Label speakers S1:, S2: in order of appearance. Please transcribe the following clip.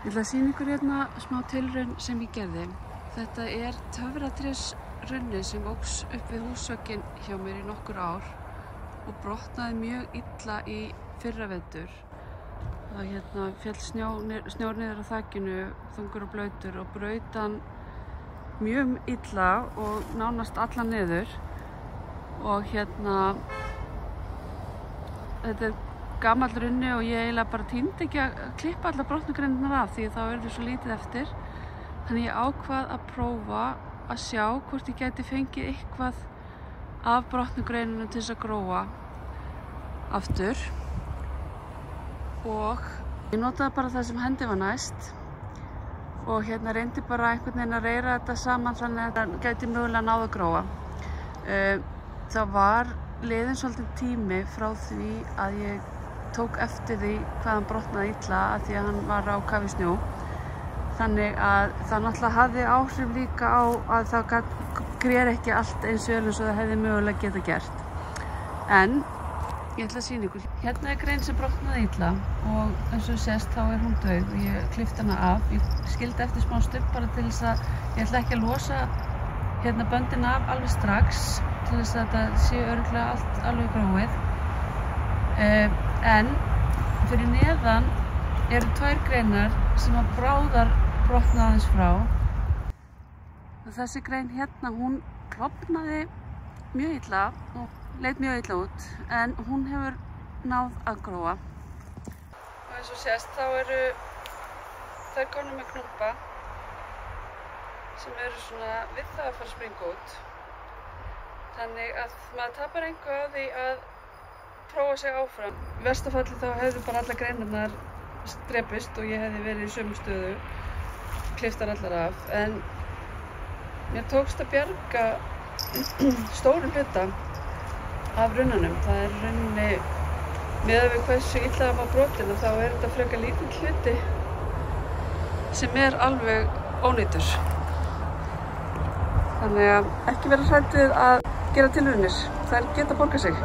S1: Ég ætla að sýna ykkur hérna smá tilraun sem ég gerði. Þetta er töfratrésrunni sem óx upp við húsvögginn hjá mér í nokkur ár og brotnaði mjög illa í fyrravetur. Það féll snjór niður á þakinu, þungur og blautur, og braut hann mjög illa og nánast allan niður. Og þetta er gamall runni og ég eiginlega bara tímdi ekki að klippa allar brotnugreinarnar af því þá verður svo lítið eftir. Þannig ég ákvað að prófa að sjá hvort ég gæti fengið eitthvað af brotnugreinunum til þess að gróa aftur. Og ég notaði bara það sem hendi var næst og reyndi bara einhvern veginn að reyra þetta saman þannig að þetta gæti mögulega náð að gróa. Það var liðinn svolítið tími frá því að ég tók eftir því hvað hann brotnaði illa að því að hann var á kafi snjó. Þannig að það náttúrulega hafði áhrif líka á að það greri ekki allt eins vel eins og það hefði mögulega geta gert. En ég ætla að sýna ykkur. Hérna er grein sem brotnaði illa og eins og sést þá er hún dauð og ég klippti hana af. Ég skildi eftir smá stubb bara til þess að ég ætla ekki að losa böndin af alveg strax til þess að þetta sé örugglega allt alveg gróið. En fyrir neðan eru tvær greinar sem að bráðar brotna aðeins frá. Og þessi grein hérna, hún klofnaði mjög illa og leit mjög illa út, en hún hefur náð að gróa. Og eins og sést þá eru þær komnar með knúpa sem eru svona við það að fara að springa út. Þannig að maður tapar engu á því að prófa sig áfram. Í versta falli þá hefðu bara allar greinarnar drepist og ég hefði verið í sömu stöðu, klipptar allar af, en mér tókst að bjarga stórum hluta af runnanum. Það er runni, miðað við hversu illa það var brotin, þá er þetta frekar lítill hluti sem er alveg ónýtur. Þannig að ekki vera hrædd við að gera tilraunir. Þær geta borgað sig.